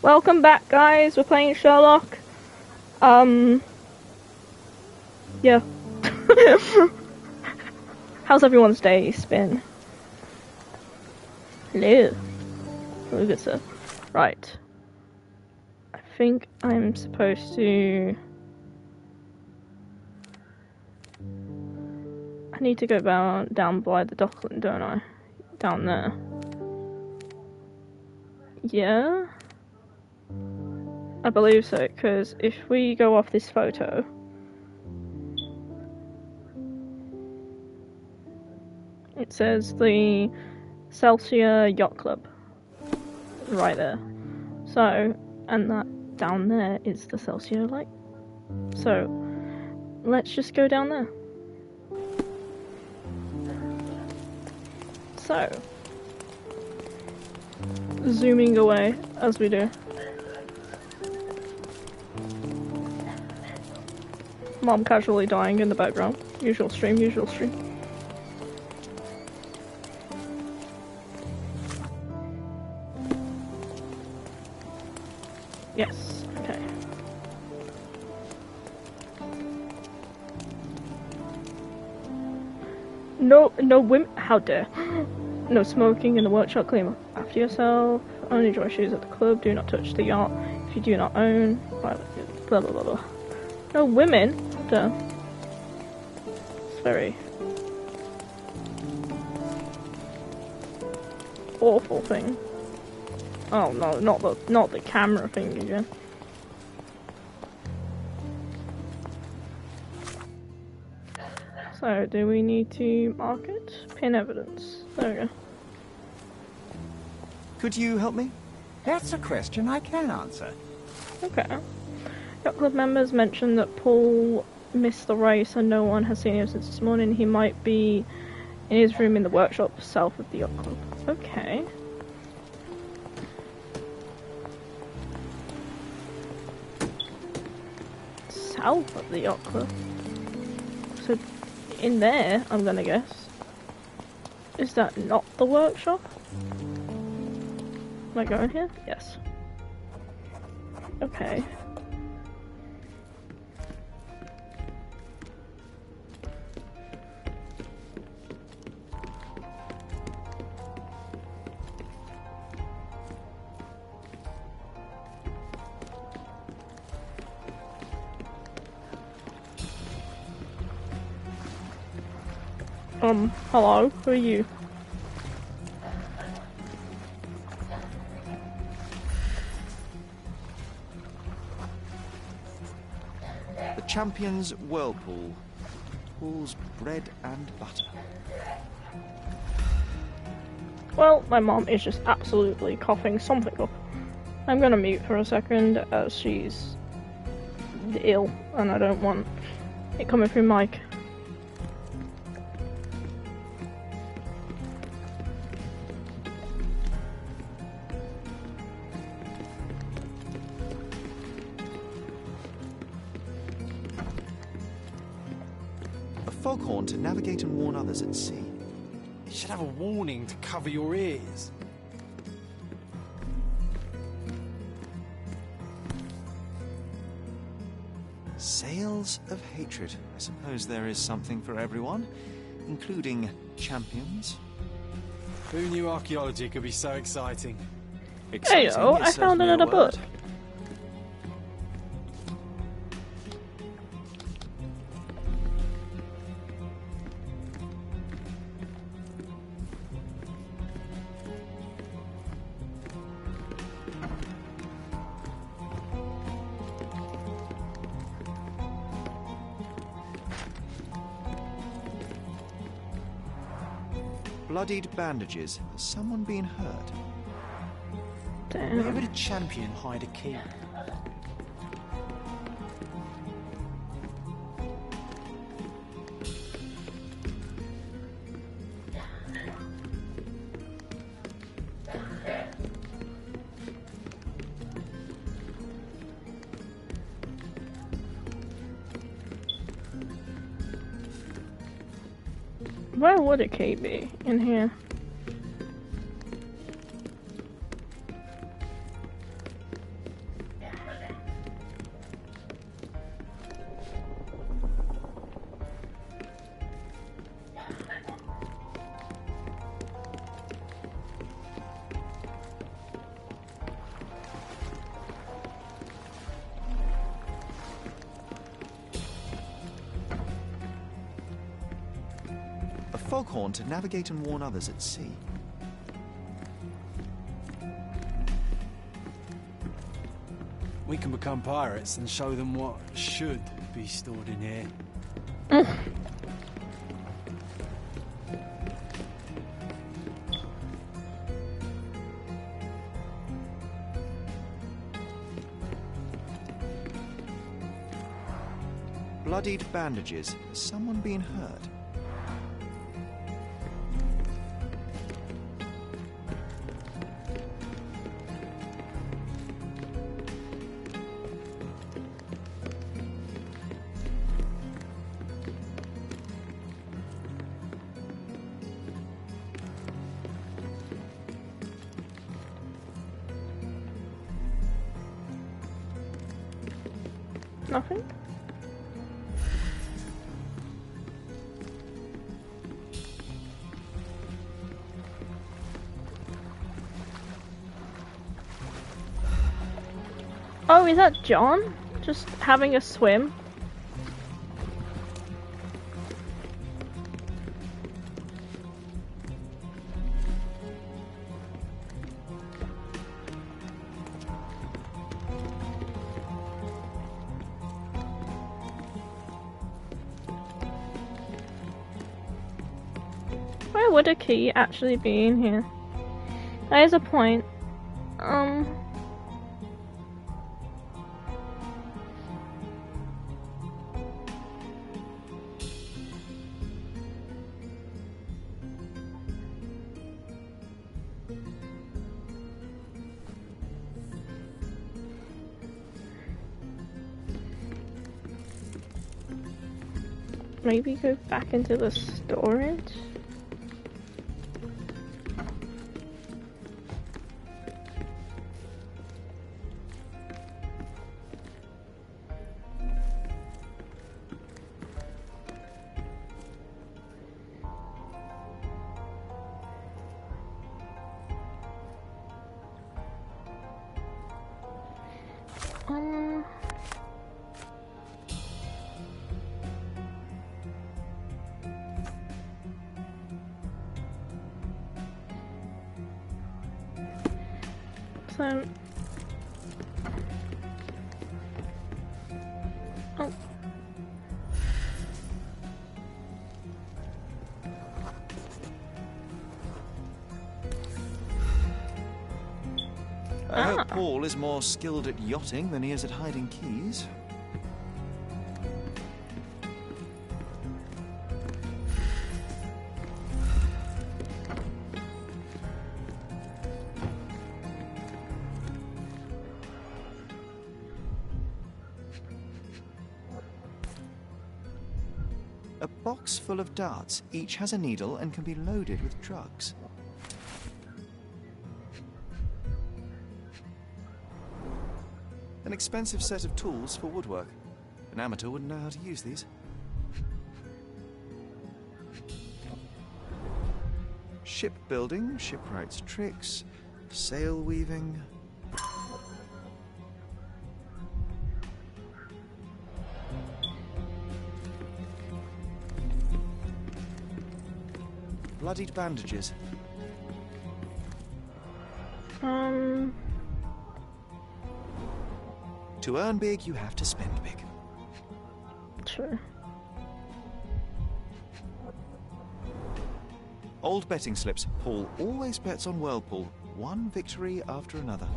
Welcome back, guys. We're playing Sherlock. Yeah. How's everyone's day been? Hello. Hello, good sir. Right. I think I'm supposed to... I need to go down by the dockland, don't I? Down there. Yeah? I believe so, because if we go off this photo... It says the Celsius Yacht Club. Right there. So, and that down there is the Celsius light. So, let's just go down there. So, zooming away as we do. Mom casually dying in the background. Usual stream, usual stream. Yes, okay. No women, how dare. No smoking in the workshop, clean after yourself. Only dry shoes at the club, do not touch the yacht if you do not own. Blah blah blah blah. No women? Duh. It's very... awful thing. Oh no, not the camera thing again. So, do we need to mark it? Pin evidence. There we go. Could you help me? That's a question I can answer. Okay. Yacht Club members mentioned that Paul missed the race and no one has seen him since this morning. He might be in his room in the workshop south of the Yacht Club. Okay. South of the Yacht Club? So, in there, I'm gonna guess. Is that not the workshop? Am I going here? Yes. Okay. Hello, who are you? The Champion's Whirlpool. Paul's bread and butter. Well, my mom is just absolutely coughing something up. I'm gonna mute for a second as she's ill and I don't want it coming through mic. Foghorn to navigate and warn others at sea. It should have a warning to cover your ears. Sails of hatred. I suppose there is something for everyone, including champions. Who knew archaeology could be so exciting? Hey yo, I found another book. Bloodied bandages. Has someone been hurt? Damn. Where would a champion hide a key? Where would a key be? In here? foghorn to navigate and warn others at sea. We can become pirates and show them what should be stored in here. Bloodied bandages. Has someone been hurt? Nothing? Oh, is that John? Just having a swim? Where would a key actually be in here? That is a point. Maybe go back into the storage? So... Oh. I hope Paul is more skilled at yachting than he is at hiding keys. A box full of darts. Each has a needle and can be loaded with drugs. An expensive set of tools for woodwork. An amateur wouldn't know how to use these. Shipbuilding, shipwright's tricks, sail weaving. Bloodied bandages. To earn big, you have to spend big. Sure. Old betting slips. Paul always bets on Whirlpool. One victory after another.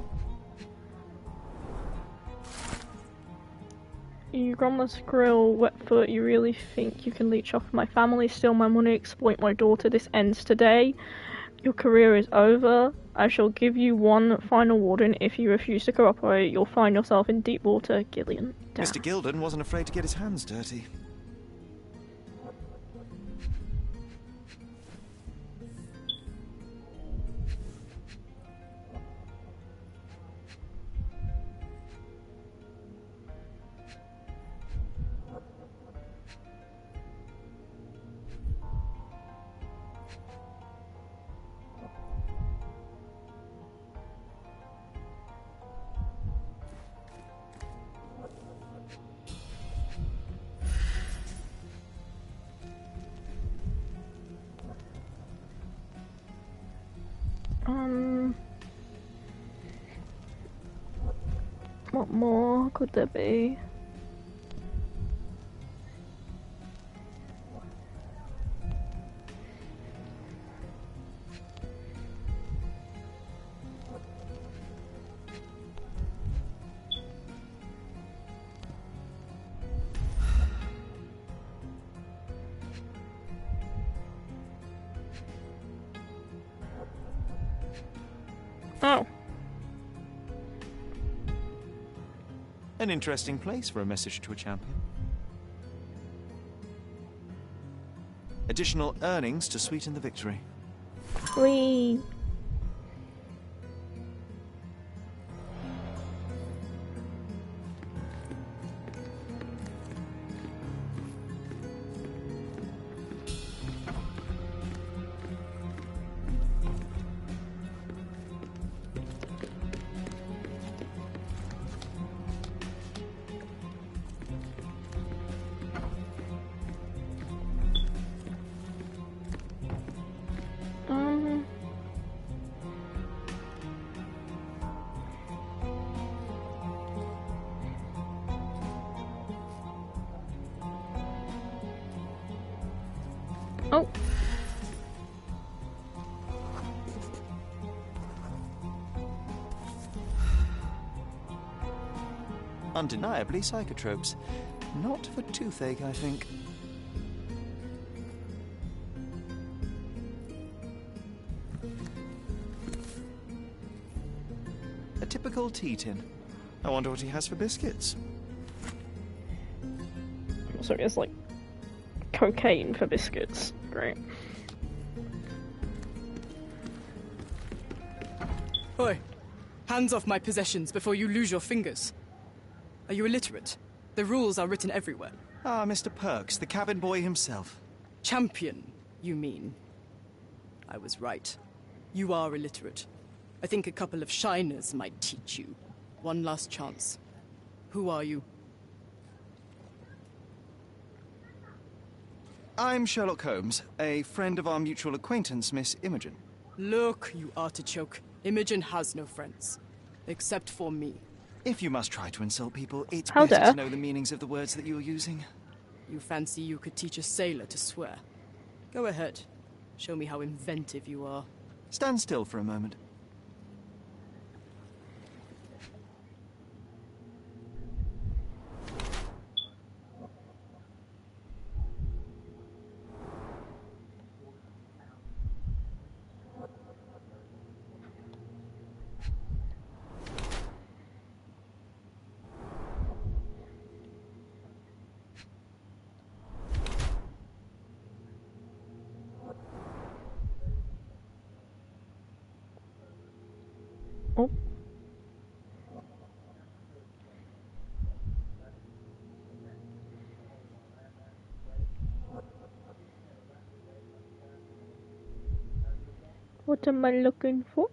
You grumless grill, wetfoot, you really think you can leech off my family, steal my money, exploit my daughter? This ends today. Your career is over. I shall give you one final warning. If you refuse to cooperate, you'll find yourself in deep water. Gillian. Down. Mr. Gilden wasn't afraid to get his hands dirty. What more could there be? Oh. An interesting place for a message to a champion. Additional earnings to sweeten the victory. Whee! Oh. Undeniably psychotropes. Not for toothache, I think. A typical tea tin. I wonder what he has for biscuits. So it's like cocaine for biscuits. Great. Oi! Hands off my possessions before you lose your fingers. Are you illiterate? The rules are written everywhere. Ah, Mr. Perks, the cabin boy himself. Champion, you mean? I was right. You are illiterate. I think a couple of shiners might teach you. One last chance. Who are you? I'm Sherlock Holmes, a friend of our mutual acquaintance, Miss Imogen. Look, you artichoke. Imogen has no friends. Except for me. If you must try to insult people, it's How better dare. to know the meanings of the words that you're using. You fancy you could teach a sailor to swear? Go ahead. Show me how inventive you are. Stand still for a moment. Oh. What am I looking for?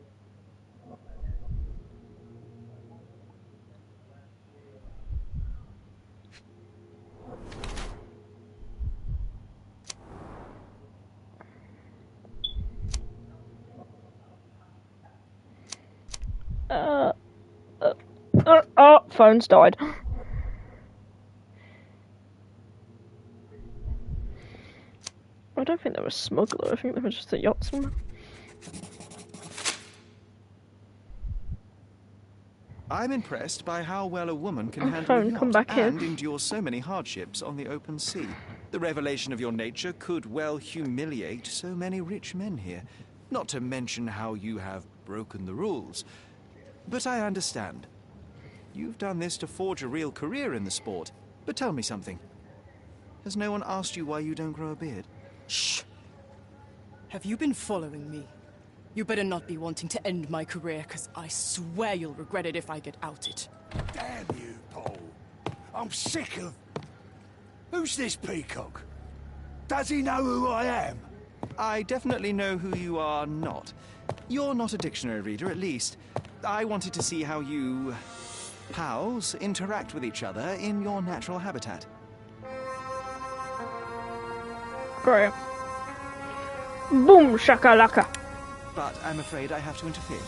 Oh, phone's died. I don't think they were a smuggler, I think they were just a yachtsman. I'm impressed by how well a woman can handle a Phone, yacht come back and in. endure so many hardships on the open sea. The revelation of your nature could well humiliate so many rich men here. Not to mention how you have broken the rules. But I understand. You've done this to forge a real career in the sport. But tell me something. Has no one asked you why you don't grow a beard? Shh! Have you been following me? You better not be wanting to end my career, because I swear you'll regret it if I get outed. Damn you, Paul. I'm sick of... Who's this peacock? Does he know who I am? I definitely know who you are not. You're not a dictionary reader, at least. I wanted to see how you... pals interact with each other in your natural habitat. Great. Boom shakalaka. But I'm afraid I have to interfere.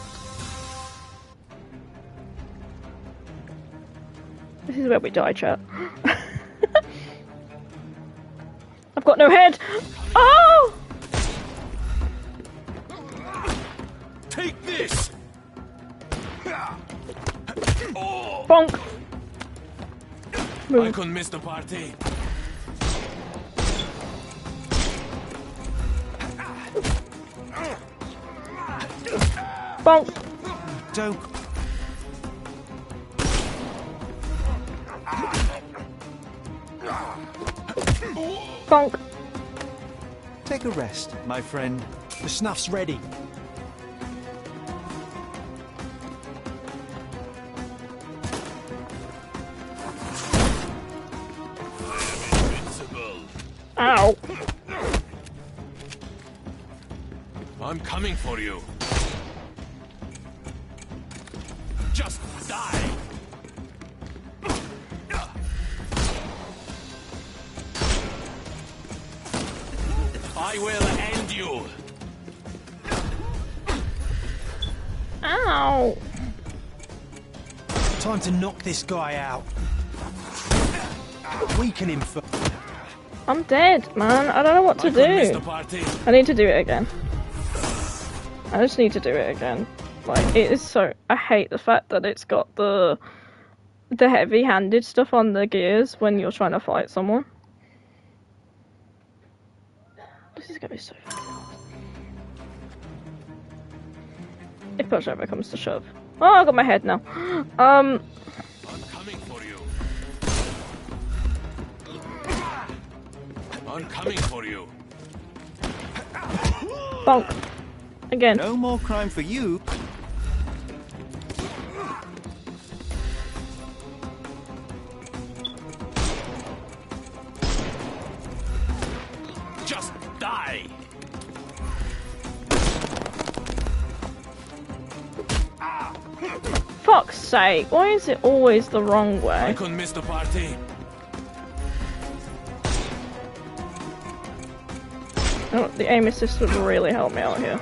This is where we die, chat. I've got no head! Oh! Take this! Bonk! I can miss the party. Bonk! Don't. Bonk! Take a rest, my friend. The snuff's ready. Ow! I'm coming for you. Just die. I will end you. Ow! Time to knock this guy out. Weaken him for... I'm dead, man. I don't know what to Miss do. the party. I need to do it again. I just need to do it again. Like, it is so... I hate the fact that it's got the heavy-handed stuff on the gears when you're trying to fight someone. This is gonna be so fucking hard. If push ever comes to shove. Oh, I got my head now. I'm coming for you. I'm coming for you. Bonk. Again. No more crime for you. Just die. Fuck's sake, why is it always the wrong I way? can miss the party. Oh, the aim assist would really help me out here.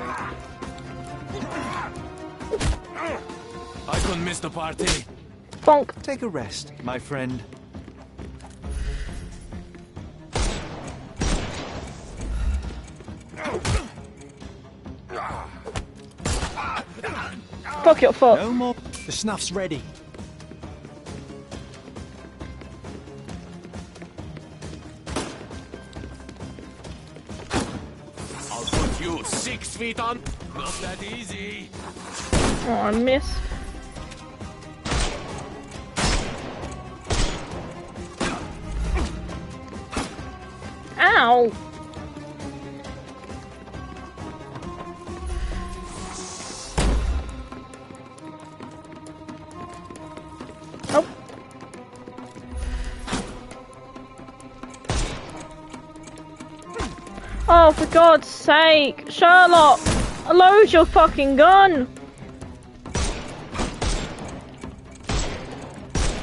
I can miss the party. Bonk. Take a rest, my friend. Fuck your foot. No more. The snuff's ready. I'll put you 6 feet on. Not that easy. Oh, I missed. Ow! Oh. Oh, for God's sake! Sherlock! Load your fucking gun!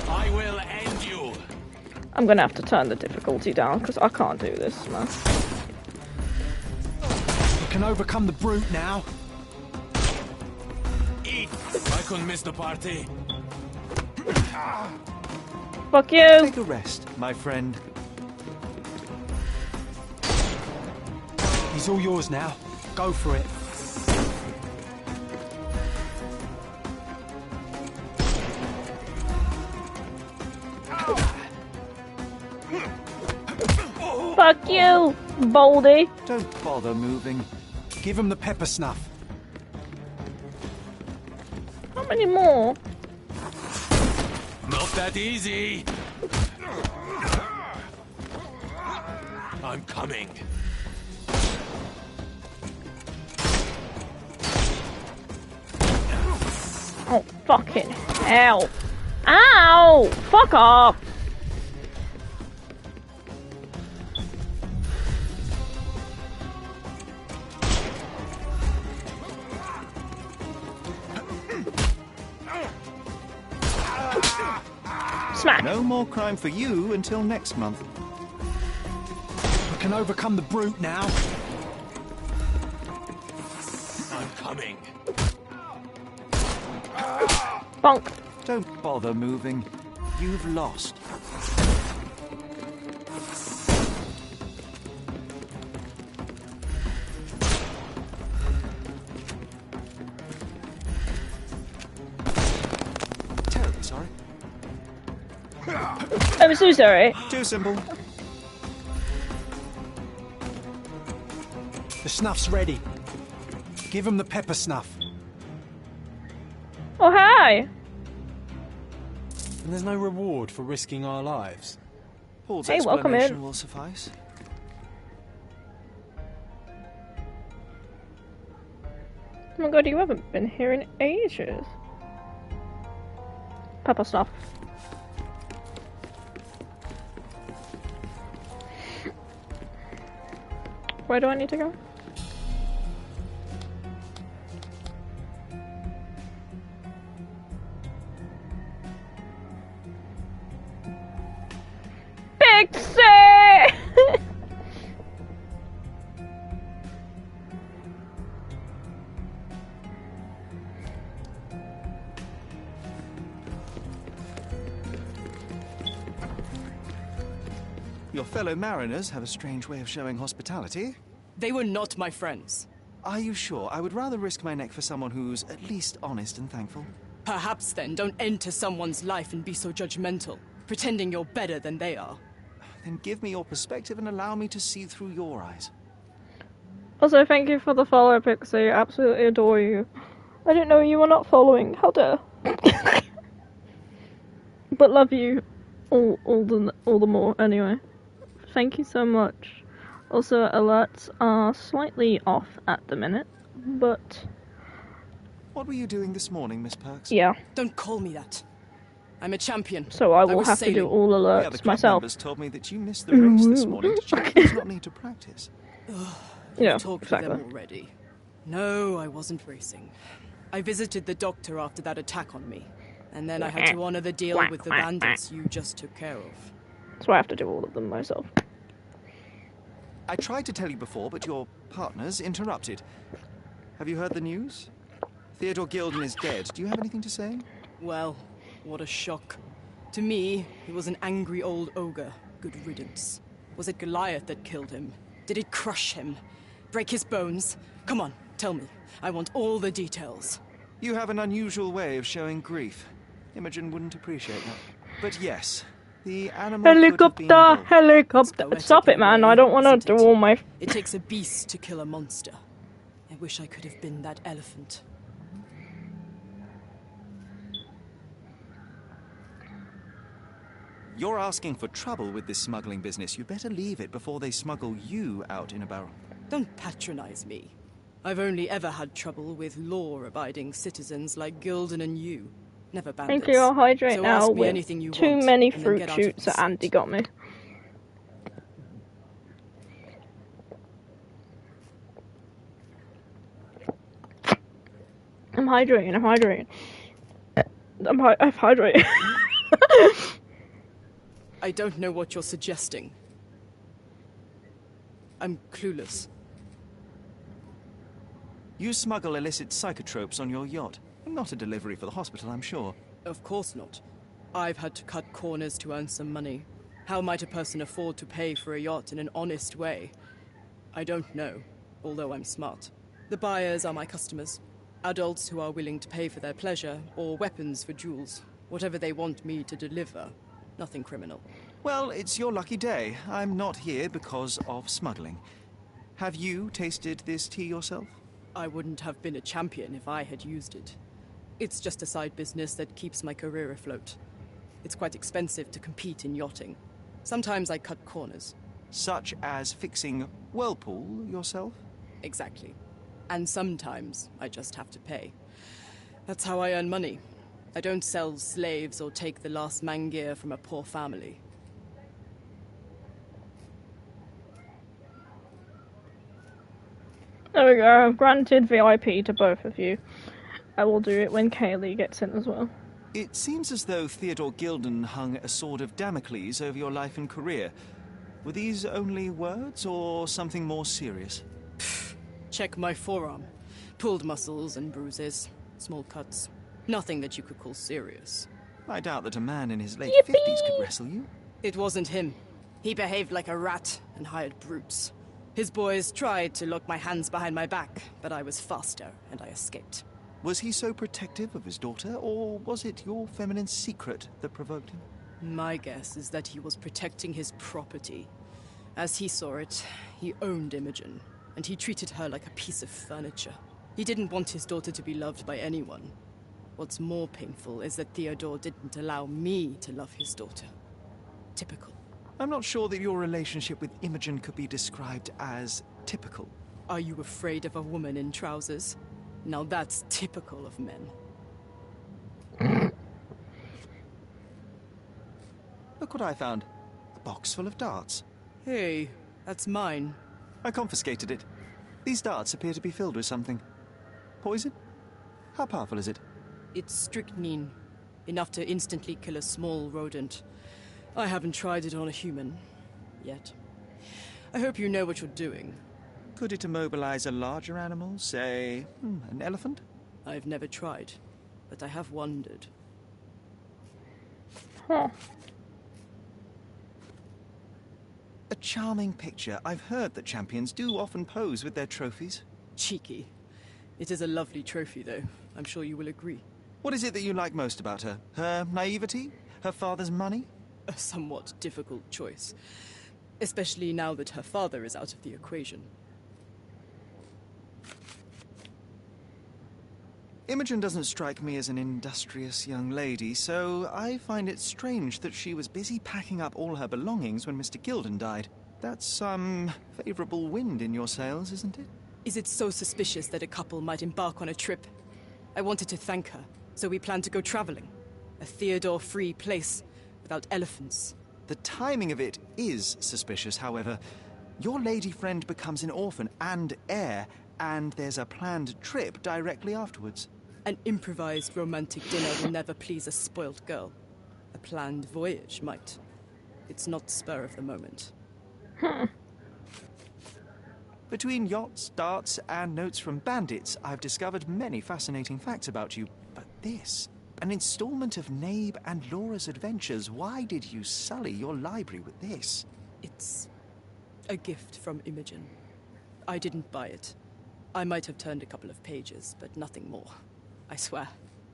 I will end you. I'm gonna have to turn the difficulty down because I can't do this, man. You can overcome the brute now. Eat. I can miss the party. Fuck you! Take a rest, my friend. He's all yours now. Go for it. Fuck you, Baldy! Don't bother moving. Give him the pepper snuff. How many more? Not that easy. I'm coming. Oh, fucking hell. Ow! Fuck off! Smack! No more crime for you until next month. You can overcome the brute now. I'm coming. Bonk! Don't bother moving. You've lost. Terribly sorry. I'm so sorry. Too simple. The snuff's ready. Give him the pepper snuff. Oh, hi. And there's no reward for risking our lives. Paul's Hey, welcome explanation in. will suffice. Oh my god, you haven't been here in ages. Pepper stuff. Where do I need to go? Pixie! Your fellow mariners have a strange way of showing hospitality. They were not my friends. Are you sure? I would rather risk my neck for someone who's at least honest and thankful. Perhaps then don't enter someone's life and be so judgmental, pretending you're better than they are. Then give me your perspective and allow me to see through your eyes. Also, thank you for the follow, Pixie. Absolutely adore you. I didn't know you were not following. How dare. But love you all the more anyway. Thank you so much. Also, alerts are slightly off at the minute, but What were you doing this morning, Miss Perks? yeah. Don't call me that. I'm a champion. So I will was have to do sailing. all The other alerts club myself. members told me that you missed the race this morning. Did you please not need to practice? Yeah, Talked exactly. to them already. No, I wasn't racing. I visited the doctor after that attack on me, and then I had to honor the deal with the bandits you just took care of. So I have to do all of them myself. I tried to tell you before, but your partners interrupted. Have you heard the news? Theodore Gilden is dead. Do you have anything to say? Well, what a shock. To me, he was an angry old ogre. Good riddance. Was it Goliath that killed him? Did it crush him? Break his bones? Come on, tell me. I want all the details. You have an unusual way of showing grief. Imogen wouldn't appreciate that. But yes, the animal could have been Helicopter! involved. Helicopter! Poetic Stop it, in a man. way, I don't want to isn't do it? all my... It takes a beast to kill a monster. I wish I could have been that elephant. You're asking for trouble with this smuggling business. You better leave it before they smuggle you out in a barrel. Don't patronize me. I've only ever had trouble with law-abiding citizens like Gilden and you. Never bandits. Thank you, I'll hydrate So now ask me with anything you too want, many and then fruit get out of shoots my that Andy sight. got me. I'm hydrating, I'm hydrating. I've hydrated. I don't know what you're suggesting. I'm clueless. You smuggle illicit psychotropes on your yacht. Not a delivery for the hospital, I'm sure. Of course not. I've had to cut corners to earn some money. How might a person afford to pay for a yacht in an honest way? I don't know, although I'm smart. The buyers are my customers. Adults who are willing to pay for their pleasure, or weapons for jewels. Whatever they want me to deliver. Nothing criminal. Well, it's your lucky day. I'm not here because of smuggling. Have you tasted this tea yourself? I wouldn't have been a champion if I had used it. It's just a side business that keeps my career afloat. It's quite expensive to compete in yachting. Sometimes I cut corners. Such as fixing Whirlpool yourself? Exactly. And sometimes I just have to pay. That's how I earn money. I don't sell slaves or take the last mangear from a poor family. There we go, I've granted VIP to both of you. I will do it when Kaylee gets in as well. It seems as though Theodore Gilden hung a sword of Damocles over your life and career. Were these only words or something more serious? Check my forearm. Pulled muscles and bruises. Small cuts. Nothing that you could call serious. I doubt that a man in his late Yippee! 50s could wrestle you. It wasn't him. He behaved like a rat and hired brutes. His boys tried to lock my hands behind my back, but I was faster and I escaped. Was he so protective of his daughter, or was it your feminine secret that provoked him? My guess is that he was protecting his property. As he saw it, he owned Imogen, and he treated her like a piece of furniture. He didn't want his daughter to be loved by anyone. What's more painful is that Theodore didn't allow me to love his daughter. Typical. I'm not sure that your relationship with Imogen could be described as typical. Are you afraid of a woman in trousers? Now that's typical of men. Look what I found. A box full of darts. Hey, that's mine. I confiscated it. These darts appear to be filled with something. Poison? How powerful is it? It's strychnine. Enough to instantly kill a small rodent. I haven't tried it on a human. Yet. I hope you know what you're doing. Could it immobilize a larger animal, say, an elephant? I've never tried, but I have wondered. Huh. A charming picture. I've heard that champions do often pose with their trophies. Cheeky. It is a lovely trophy, though. I'm sure you will agree. What is it that you like most about her? Her naivety? Her father's money? A somewhat difficult choice. Especially now that her father is out of the equation. Imogen doesn't strike me as an industrious young lady, so I find it strange that she was busy packing up all her belongings when Mr. Gilden died. That's some favorable wind in your sails, isn't it? Is it so suspicious that a couple might embark on a trip? I wanted to thank her, so we planned to go traveling. A Theodore-free place, without elephants. The timing of it is suspicious, however. Your lady friend becomes an orphan and heir, and there's a planned trip directly afterwards. An improvised romantic dinner will never please a spoilt girl. A planned voyage might. It's not spur of the moment. Between yachts, darts, and notes from bandits, I've discovered many fascinating facts about you. But this, an installment of Nabe and Laura's adventures. Why did you sully your library with this? It's a gift from Imogen. I didn't buy it. I might have turned a couple of pages, but nothing more. I swear.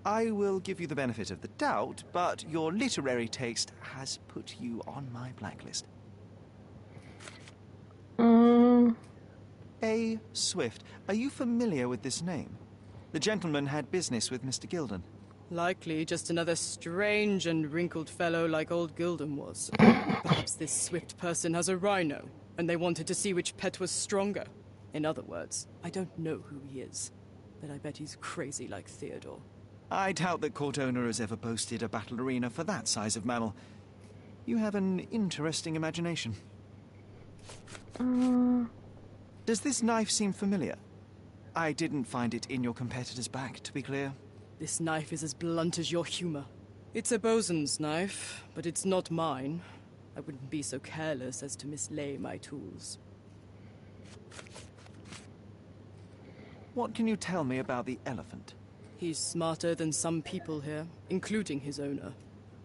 I will give you the benefit of the doubt, but your literary taste has put you on my blacklist. A. Swift. Are you familiar with this name? The gentleman had business with Mr. Gilden. Likely just another strange and wrinkled fellow like old Gilden was. Perhaps this Swift person has a rhino, and they wanted to see which pet was stronger. In other words, I don't know who he is, but I bet he's crazy like Theodore. I doubt that Cordona has ever boasted a battle arena for that size of mammal. You have an interesting imagination. Does this knife seem familiar? I didn't find it in your competitor's back, to be clear. This knife is as blunt as your humor. It's a bosun's knife, but it's not mine. I wouldn't be so careless as to mislay my tools. What can you tell me about the elephant? He's smarter than some people here, including his owner.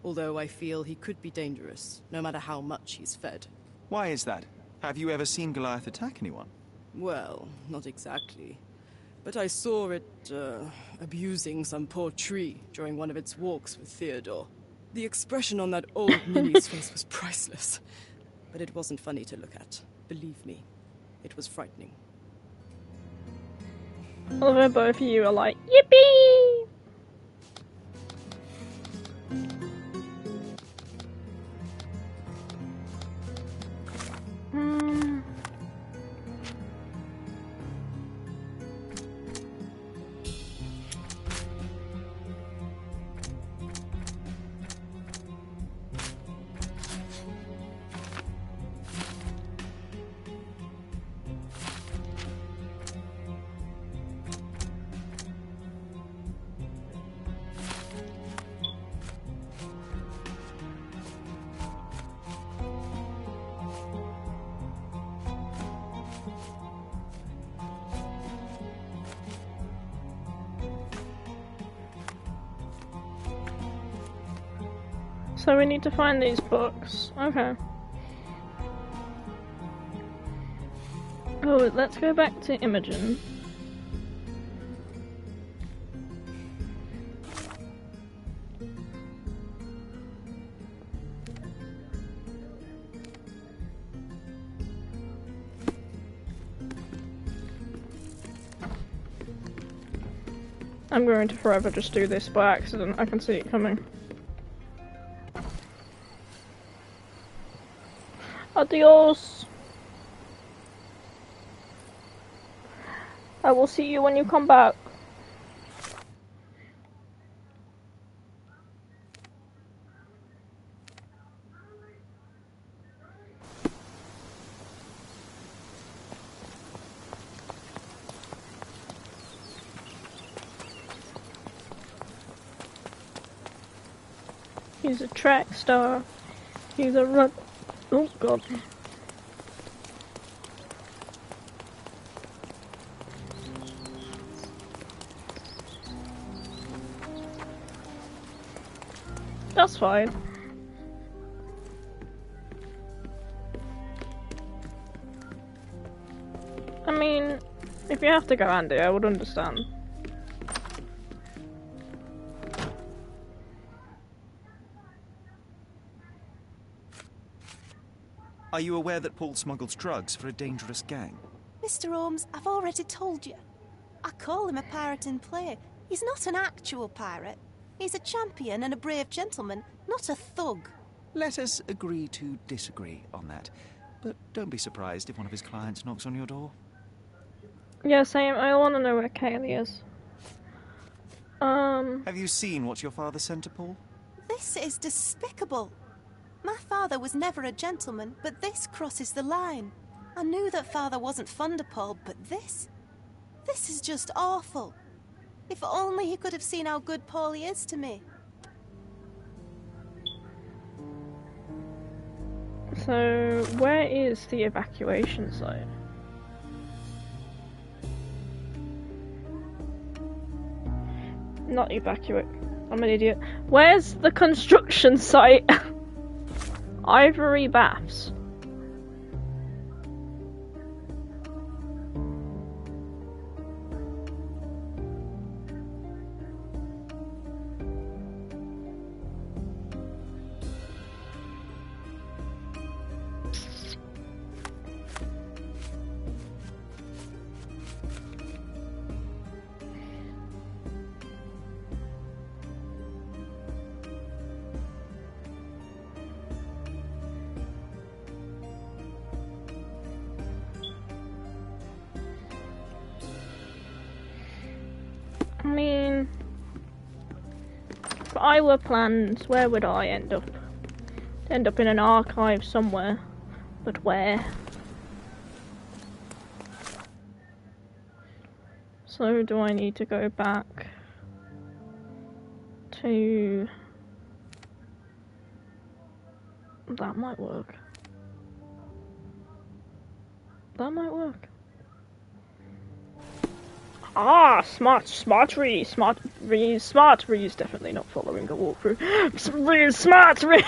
Although I feel he could be dangerous, no matter how much he's fed. Why is that? Have you ever seen Goliath attack anyone? Well, not exactly. But I saw it, abusing some poor tree during one of its walks with Theodore. The expression on that old ninny's face was priceless. But it wasn't funny to look at. Believe me, it was frightening. I love how both of you are like, yippee! So we need to find these books. Okay. Oh, let's go back to Imogen. I'm going to forever just do this by accident. I can see it coming. Adios. I will see you when you come back. He's a track star. He's a run. Oh god. That's fine. I mean, if you have to go Andy, I would understand. Are you aware that Paul smuggles drugs for a dangerous gang? Mr. Holmes, I've already told you. I call him a pirate in play. He's not an actual pirate. He's a champion and a brave gentleman, not a thug. Let us agree to disagree on that. But don't be surprised if one of his clients knocks on your door. Yeah, same. I want to know where Kaylee is. Have you seen what your father sent to Paul? This is despicable. My father was never a gentleman, but this crosses the line. I knew that father wasn't fond of Paul, but this is just awful. If only he could have seen how good Paulie is to me. So, where is the evacuation site? Not evacuate. I'm an idiot. Where's the construction site? Ivory Baths. I mean, if I were planned, where would I end up? End up in an archive somewhere, but where? So do I need to go back to... That might work. That might work. Ah, smart Ree is definitely not following a walkthrough. Smart Ree.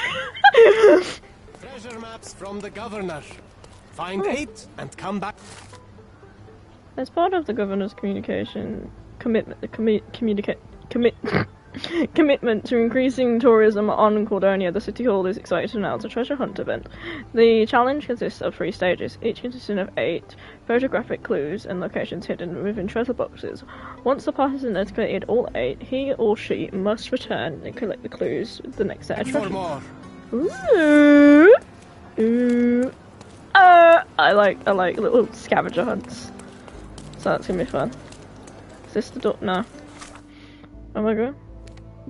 Treasure maps from the governor. Find 8 and come back. As part of the governor's communication commitment to increasing tourism on Cordona, the City Hall is excited to announce a treasure hunt event. The challenge consists of 3 stages, each consisting of 8 photographic clues and locations hidden within treasure boxes. Once the participant has completed all 8, he or she must return and collect the clues with the next set of treasure. More. Ooh. Ooh. I like little scavenger hunts. So that's gonna be fun. Is this the door? No. Oh my god.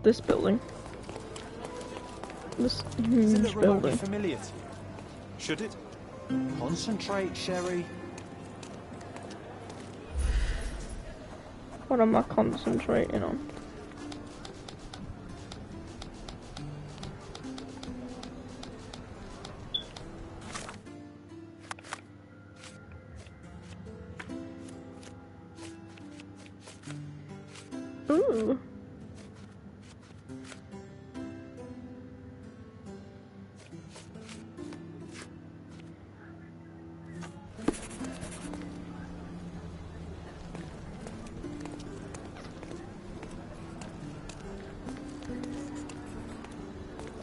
This building. This huge building. Familiar to you? Should it? Concentrate, Sherry. What am I concentrating on? Ooh.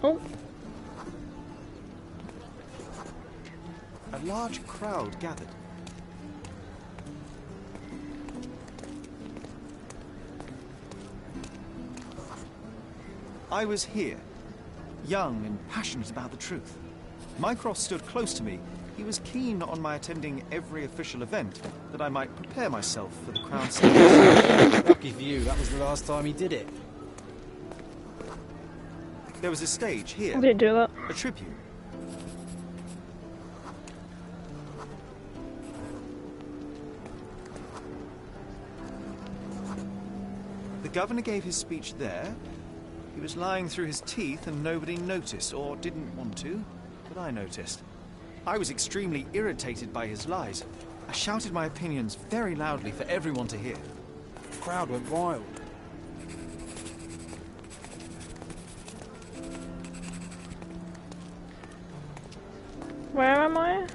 Oh. A large crowd gathered. I was here, young and passionate about the truth. Mycroft stood close to me. He was keen on my attending every official event, that I might prepare myself for the crown service. Lucky for you, that was the last time he did it. There was a stage here. I didn't do that. A tribute. The governor gave his speech there. He was lying through his teeth and nobody noticed, or didn't want to, but I noticed. I was extremely irritated by his lies. I shouted my opinions very loudly for everyone to hear. The crowd went wild. Where am I?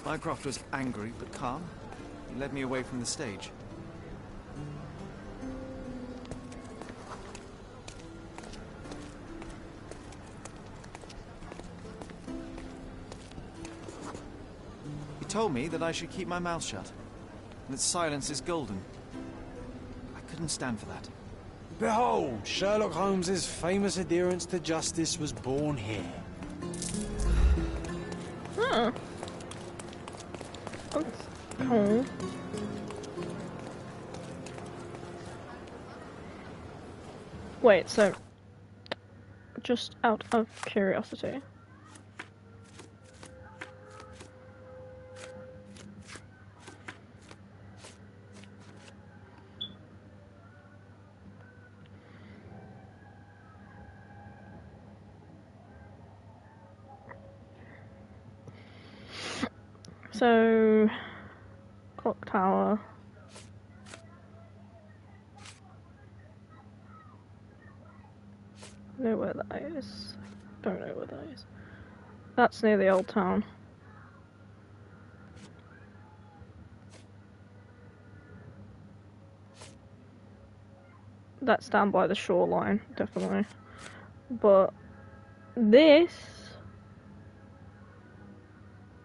Mycroft was angry but calm. He led me away from the stage. He told me that I should keep my mouth shut, and that silence is golden. I couldn't stand for that. Behold, Sherlock Holmes's famous adherence to justice was born here. Huh. Oh. Wait, so just out of curiosity, so clock tower. I know where that is. Don't know where that is. That's near the old town. That's down by the shoreline, definitely. But this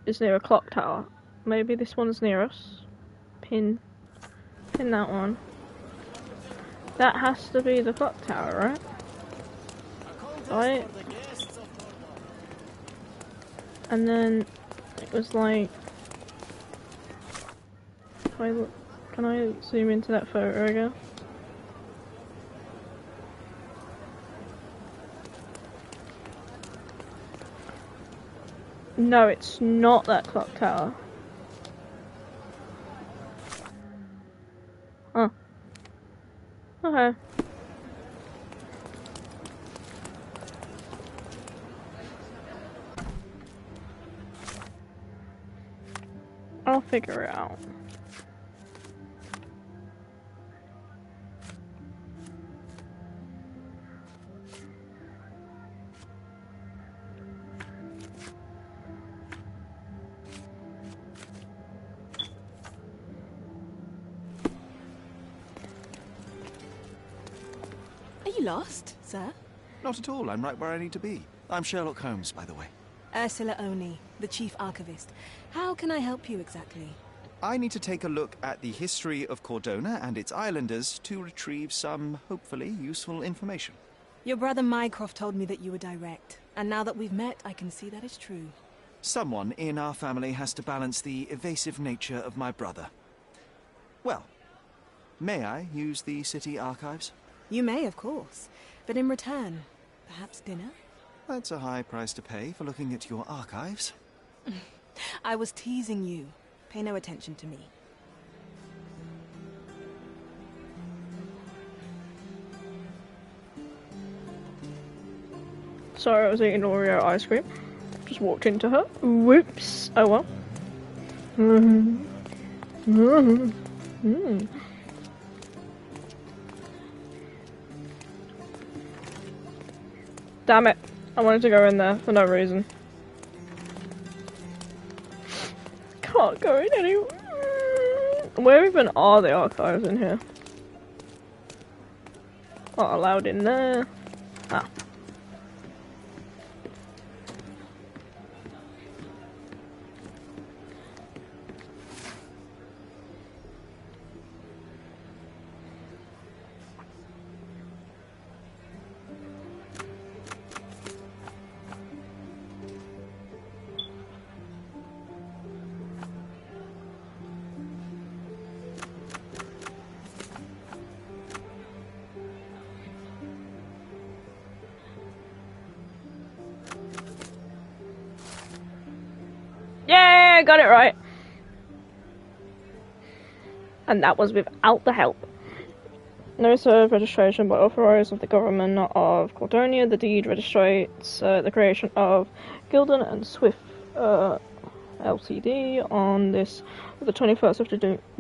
is near a clock tower. Maybe this one's near us. Pin that one. That has to be the clock tower, right? Right. And then it was like, can I zoom into that photo again? No, it's not that clock tower. Huh. Okay. I'll figure it out. Are you lost, sir? Not at all. I'm right where I need to be. I'm Sherlock Holmes, by the way. Ursula Oni, the chief archivist. How can I help you exactly? I need to take a look at the history of Cordona and its islanders to retrieve some, hopefully, useful information. Your brother Mycroft told me that you were direct, and now that we've met, I can see that is true. Someone in our family has to balance the evasive nature of my brother. Well, may I use the city archives? You may, of course, but in return, perhaps dinner? That's a high price to pay for looking at your archives. I was teasing you. Pay no attention to me. Sorry, I was eating Oreo ice cream. Just walked into her. Whoops. Oh well. Damn it. I wanted to go in there for no reason. not going anywhere. Where even are the archives in here? Not allowed in there. Ah. Yeah, got it right. And that was without the help. Notice of registration by authorities of the government of Cordona. The deed registrates the creation of Gildan and Swift Ltd. on this, the 21st of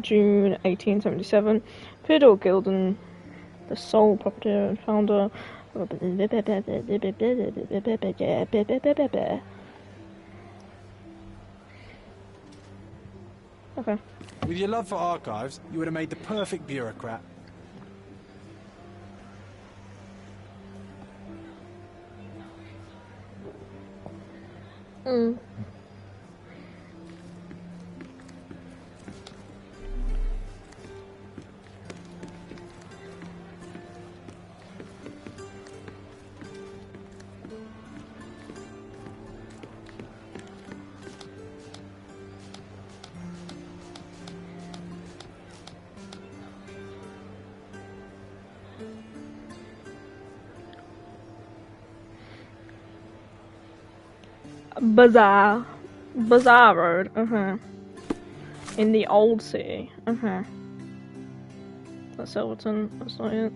June 1877. Theodore Gildan, the sole proprietor and founder of Okay. With your love for archives, you would have made the perfect bureaucrat. Bazaar Road, in the old city, That's Silverton, that's not it.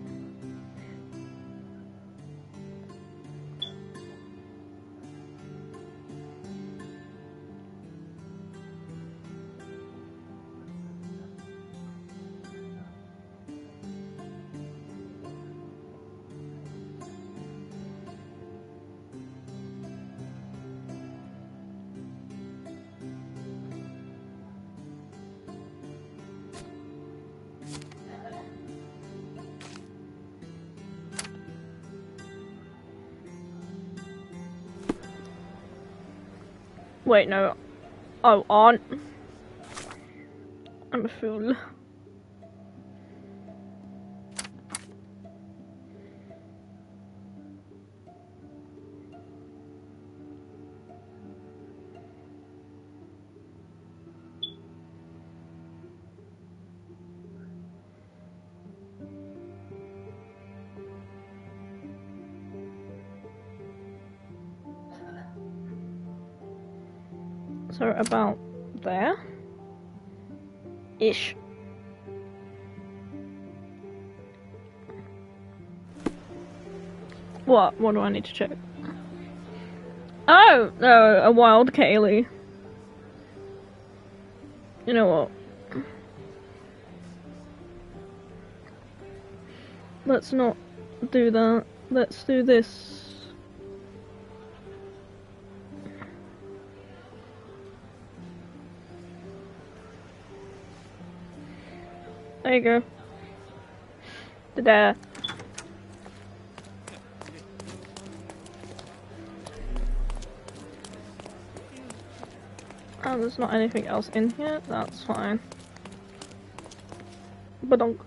Wait, no. Oh, aren't. I'm a fool. So about there? Ish. What? What do I need to check? Oh! No, a wild Kaylee. You know what? Let's not do that. Let's do this. There you go. Ta-da. Oh, there's not anything else in here. That's fine. Badonk.